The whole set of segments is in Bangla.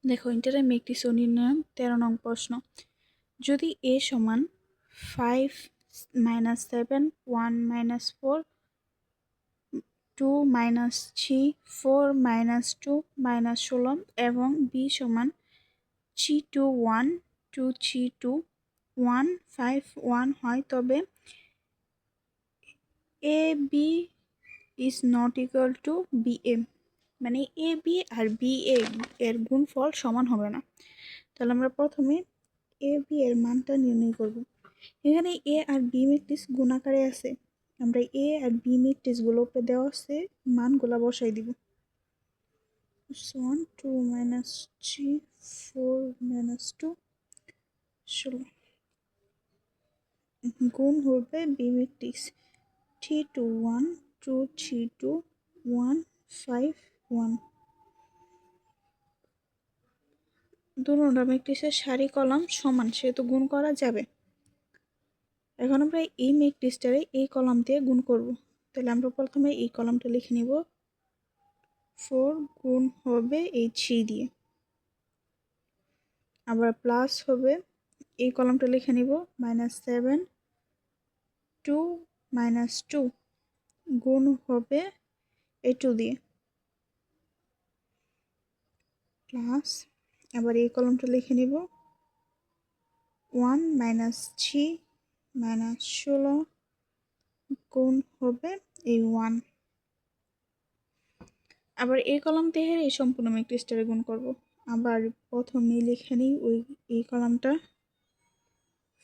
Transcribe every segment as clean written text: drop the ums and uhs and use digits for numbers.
দেখো ইন্টারে ম্যাট্রিক্স নির্ণয় 13 নং প্রশ্ন। যদি a সমান 5 - 7 1 - 4 2 - 3 4 - 2 - 16 এবং b সমান 3 2 1 2 3 2 1 5 1 হয়, তবে a b is not equal to b a, মানে A B R B A এর গুণফল সমান হবে না। তাহলে আমরা প্রথমে এ বি এর মানটা নির্ণয় করব। এখানে এ আর বি ম্যাট্রিক্স গুণ আকারে আছে, আমরা এ আর বি ম্যাট্রিক্স গুলো উপরে দেওয়া আছে মানগুলা বসাই দিব। 1 2 - 3 4 - 2 16 গুণ হবে বি ম্যাট্রিক্স 3 2 1 2 3 2 1 5 1। দুটোটা ম্যাট্রিক্সের সারি কলাম সমান, সেহেতু গুণ করা যাবে। এখন আমরা এই ম্যাট্রিক্সটারে এই কলাম দিয়ে গুণ করব। তাহলে আমরা প্রথমে এই কলামটা লিখে নিব, 4 গুণ হবে এই 3 দিয়ে, আবার প্লাস হবে এই কলামটা লিখে নিব -7 2 - 2 গুণ হবে এই 2 দিয়ে, প্লাস আবার এই কলামটা লিখে নিব 1 - 3 - 16 গুণ হবে এই 1। আবার এই কলাম থেকে এই সম্পূর্ণ ম্যাট্রিক্সটারে গুণ করব। আবার প্রথমে লিখে নিই এই কলামটা,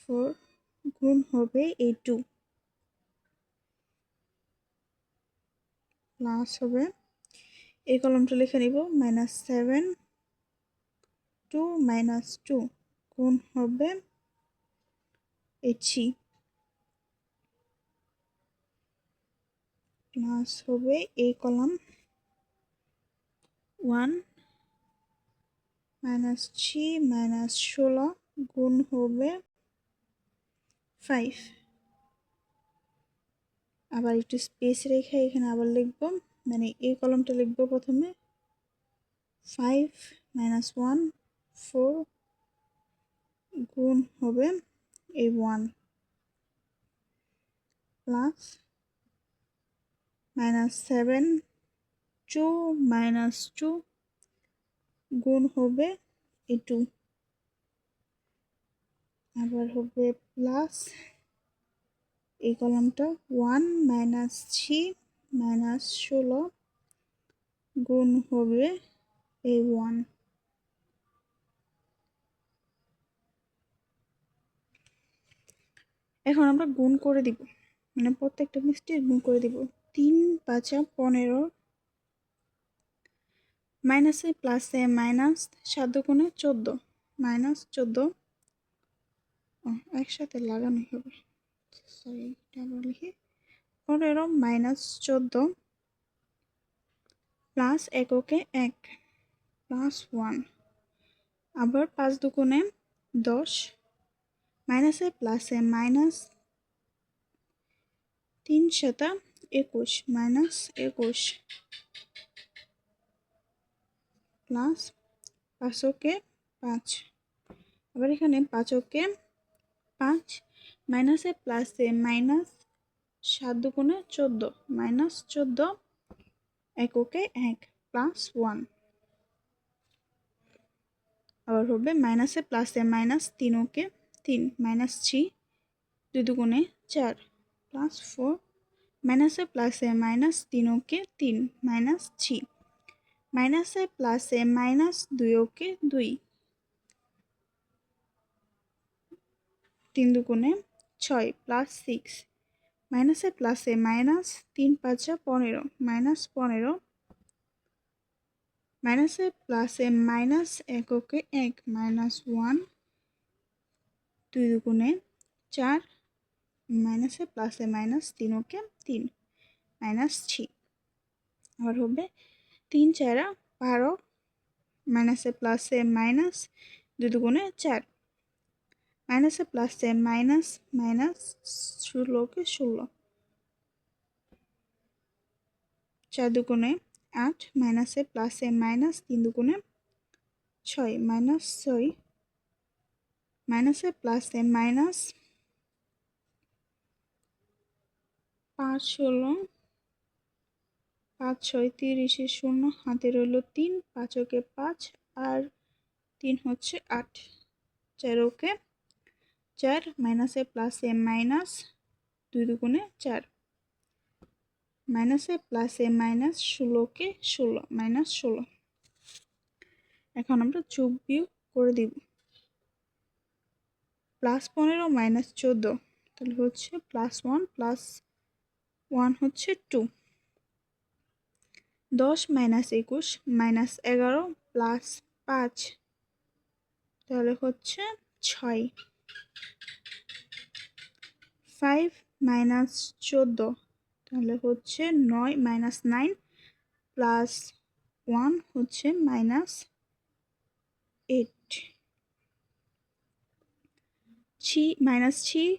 4 গুণ হবে এই 2, প্লাস হবে এই কলামটা লিখে নিব -7 2 - 2 গুণ হবে এই 3, প্লাস হবে এই কলাম 1 - 3 - 16 গুণ হবে 5। আবার একটু স্পেস রেখে এখানে আবার লিখব, মানে এই কলামটা লিখব প্রথমে 5 - 1 4 গুণ হবে এই 1, প্লাস -7 2 - 2 গুণ হবে এই 2, আবার হবে প্লাস এই কলামটা 1 - 3 - 16 গুণ হবে এই 1। এখন আমরা গুণ করে দিব, মানে প্রত্যেকটা মিষ্টির গুণ করে দিব। 3 5 15 মাইনাসে প্লাসে মাইনাস 7 দুগুণে 14 -14 একসাথে লাগানোই হবে, সরি এটা আবার লিখি 15 - 14 প্লাস এককে 1 প্লাস 1, আবার 5 দুগুণে 10 মাইনাসে প্লাসে মাইনাস 3 7 21 -21 প্লাস 5কে 5, আবার এখানে 5কে 5 মাইনাসে প্লাসে মাইনাস 7 দুগুণে 14 -14 এককে 1 প্লাস 1, আবার হবে মাইনাসে প্লাসে মাইনাস 3কে 3 -3 2 দুগুণে 4 প্লাস 4 মাইনাসে প্লাসে মাইনাস 3কে 3 -3 মাইনাসে প্লাসে মাইনাস 2কে 2 3 দুগুণে 6 প্লাস 6 মাইনাসে প্লাসে মাইনাস 3 5 15 -15 মাইনাসে প্লাসে মাইনাস এককে 1 -1 2 দুগুণে 4 মাইনাসে প্লাসে মাইনাস 3কে 3 -3, আবার হবে 3 4 12 মাইনাসে প্লাসে মাইনাস 2 দুগুণে 4 মাইনাসে প্লাসে মাইনাস মাইনাস 16কে 16 4 দুগুণে 8 মাইনাসে প্লাসে মাইনাস 3 দুগুণে 6 মাইনাস 6 মাইনাসে প্লাসে মাইনাস 5 হলো 5 6 30 শূন্য হাতে রইল 3 5 ওকে 5 আর 3 হচ্ছে 8 4 ওকে 4 মাইনাসে প্লাসে মাইনাস 2 দুগুণে 4 মাইনাসে প্লাসে মাইনাস 16কে 16 মাইনাস 16। এখন আমরা যোগ বিয়োগ করে দিব। প্লাস 15 মাইনাস 14 তাহলে হচ্ছে প্লাস 1 প্লাস 1 হচ্ছে 2। 10 মাইনাস 21 মাইনাস 11 প্লাস 5 তাহলে হচ্ছে 6। 5 মাইনাস 14 তাহলে হচ্ছে 9 মাইনাস 9 প্লাস 1 হচ্ছে minus 8। 3 minus 3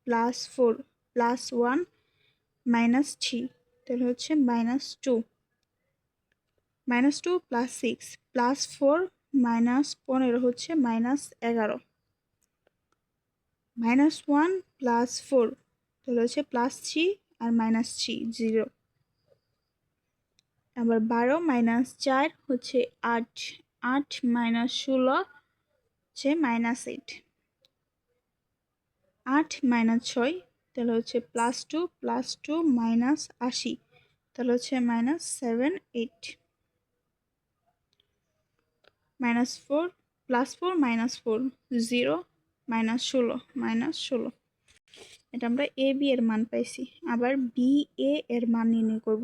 plus 4 plus 1 minus 3 তাহলে হচ্ছে minus 2। Minus 2 plus 6 plus 4 minus 15 হচ্ছে মাইনাস 11। মাইনাস 1 প্লাস 4 তাহলে হচ্ছে প্লাস 3 আর মাইনাস 3 0। আবার 12 মাইনাস 4 হচ্ছে 8 8 মাইনাস 16 হচ্ছে মাইনাস 8। 8 মাইনাস 6 তাহলে হচ্ছে প্লাস 2 মাইনাস 80 তাহলে হচ্ছে minus 7 8। Minus 4 plus 4 minus 4 0 minus 16 minus 16। এটা আমরা এ বি এর মান পাইছি। আবার বি এ এর মান নির্ণয় করব।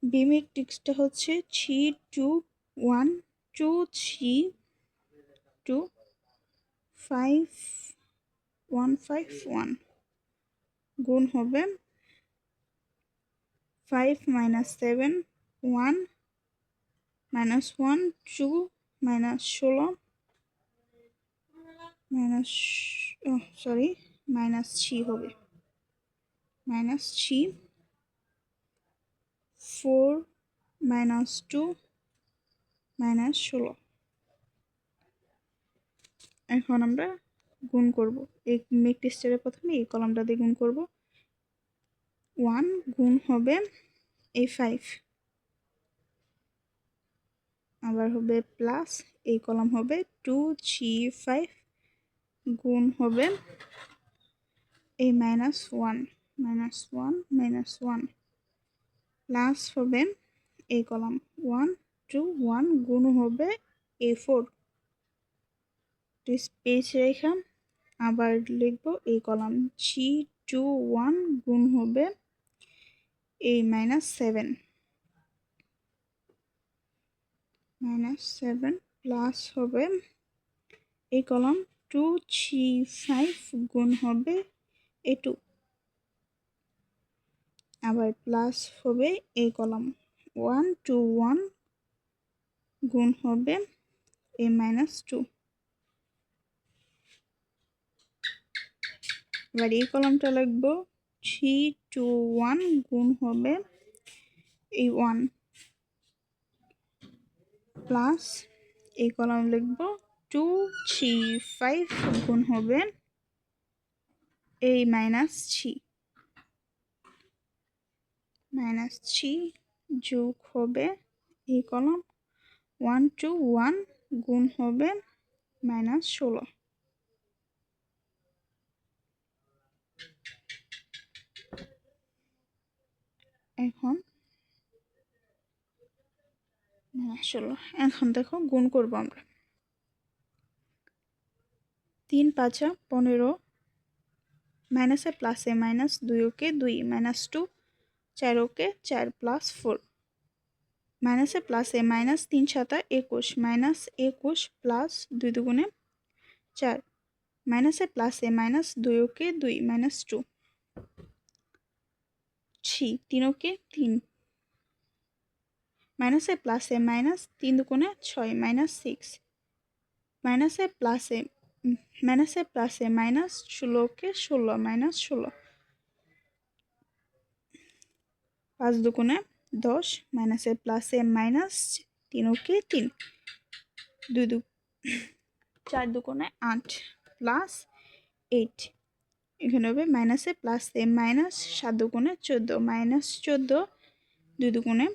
বি ম্যাট্রিক্সটা হচ্ছে 3 2 1 2 3 2 5 1 5 1 গুণ হবে 5 minus 7 1 minus 1 2 minus 16 minus minus 3 হবে মাইনাস 3 4 মাইনাস 2 মাইনাস 16। এখন আমরা গুণ করব। এই ম্যাট্রিক্সটারে প্রথমে এই কলামটা দিয়ে গুণ করব। 1 গুণ হবে এই 5 আবার হবে প্লাস এই কলাম হবে 2 3 5 গুণ হবে এই মাইনাস 1 মাইনাস 1 মাইনাস 1 প্লাস হবে এই কলাম 1 2 1 গুণ হবে এই 4 স্পেস রেখা আবার লিখবো এই কলাম 3 2 1 গুণ হবে এই মাইনাস 7 প্লাস হবে এই কলাম 2 3 5 গুণ হবে এই 2 আবার প্লাস হবে এই কলাম 1 2 1 গুণ হবে এই মাইনাস 2। এবার এই কলামটা লিখবো 3 2 1 গুণ হবে এই 1 প্লাস এই কলাম লিখবো 2 3 5 গুণ হবে এই মাইনাস 3 যোগ হবে এই কলাম 1 2 1 গুণ হবে মাইনাস 16। এখন এখন দেখো গুণ করব আমরা 3 5 15 মাইনাসে প্লাসে মাইনাস 2 ওকে 2 মাইনাস 2 4 ওকে 4 প্লাস 4 মাইনাসে প্লাসে মাইনাস 3 7 21 মাইনাস 21 প্লাস 2 দুগুণে 4 মাইনাসে প্লাসে মাইনাস 2 ওকে 2 মাইনাস 2 3 ওকে 3 মাইনাসে প্লাসে মাইনাস 3 দুগুণে 6 মাইনাস 6 মাইনাসে প্লাসে মাইনাস 16 ওকে 16 মাইনাস 16 5 দুগুণে 10 মাইনাসে প্লাসে মাইনাস 3 ওকে 3 4 দুগুণে 8 প্লাস 8, এখানে হবে মাইনাসে প্লাসে মাইনাস 7 দুগুণে 14 মাইনাস 14, 2 দুগুণে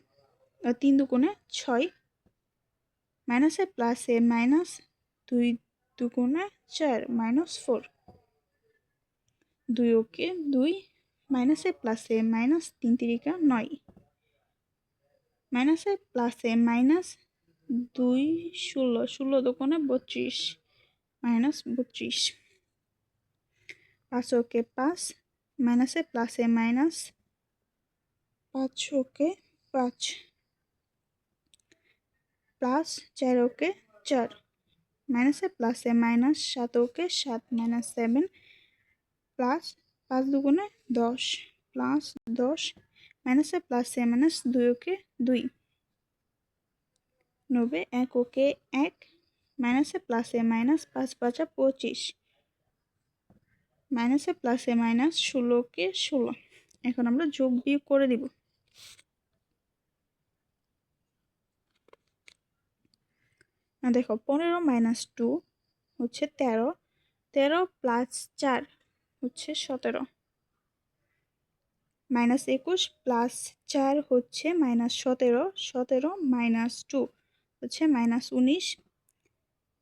3 দুগুণে 6 মাইনাসে প্লাসে মাইনাস 2 দুগুণে 4 মাইনাস 4, 2 ওকে 2 মাইনাসে প্লাসে মাইনাস 3 তিরিকা 9 মাইনাসে প্লাসে মাইনাস 2 16 16 দুগুণে 32 মাইনাস 32, 5 ওকে 5 মাইনাসে প্লাসে মাইনাস 5 ওকে 5 প্লাস 4 ওকে 4 মাইনাসে প্লাসে মাইনাস 7 ওকে 7 মাইনাস 7 প্লাস 5 দুগুণে 10 প্লাস 10 মাইনাসে প্লাসে মাইনাস 2 ওকে 2 90 1 ওকে 1 মাইনাসে প্লাসে মাইনাস 5 5 25 মাইনাসে প্লাসে মাইনাস 16 ওকে 16, এখন আমরা যোগ বিয়োগ করে দিব। দেখো 15 মাইনাস 2 হচ্ছে 13, 13 প্লাস 4 হচ্ছে 17, মাইনাস 21 প্লাস 4 হচ্ছে মাইনাস 17, 17 মাইনাস 2 হচ্ছে মাইনাস 19,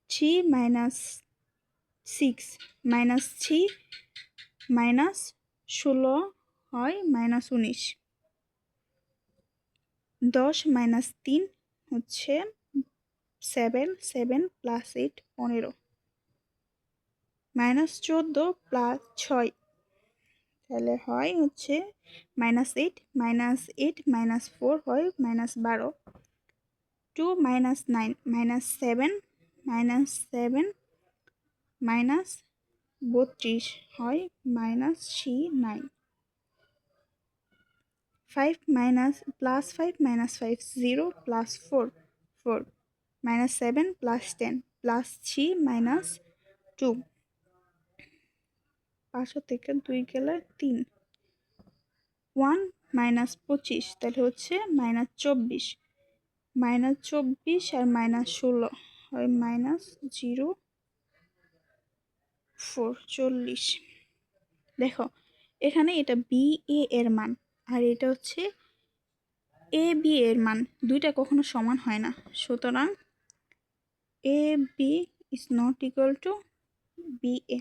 3 মাইনাস 6 মাইনাস 3 মাইনাস 16 হয় মাইনাস 19, 10 মাইনাস 3 হচ্ছে 7, 7 প্লাস 8 15, মাইনাস 14 প্লাস 6 তাহলে হয় হচ্ছে মাইনাস 8 মাইনাস 4 হয় মাইনাস 12, 2 মাইনাস 9 মাইনাস 7 মাইনাস 32 হয় minus 9, 5 minus plus 5 minus 5 0 plus 4 4 minus 7 plus 10 plus 3 minus 2, 5 থেকে 2 গেলে 3, 1 মাইনাস 25 তাহলে হচ্ছে মাইনাস 24, মাইনাস 24 আর মাইনাস 16 হয় মাইনাস 0 4 40। দেখো এখানে এটা বি এ এর মান আর এটা হচ্ছে এ বি এর মান, দুইটা কখনো সমান হয় না, সুতরাং A B is not equal to B A.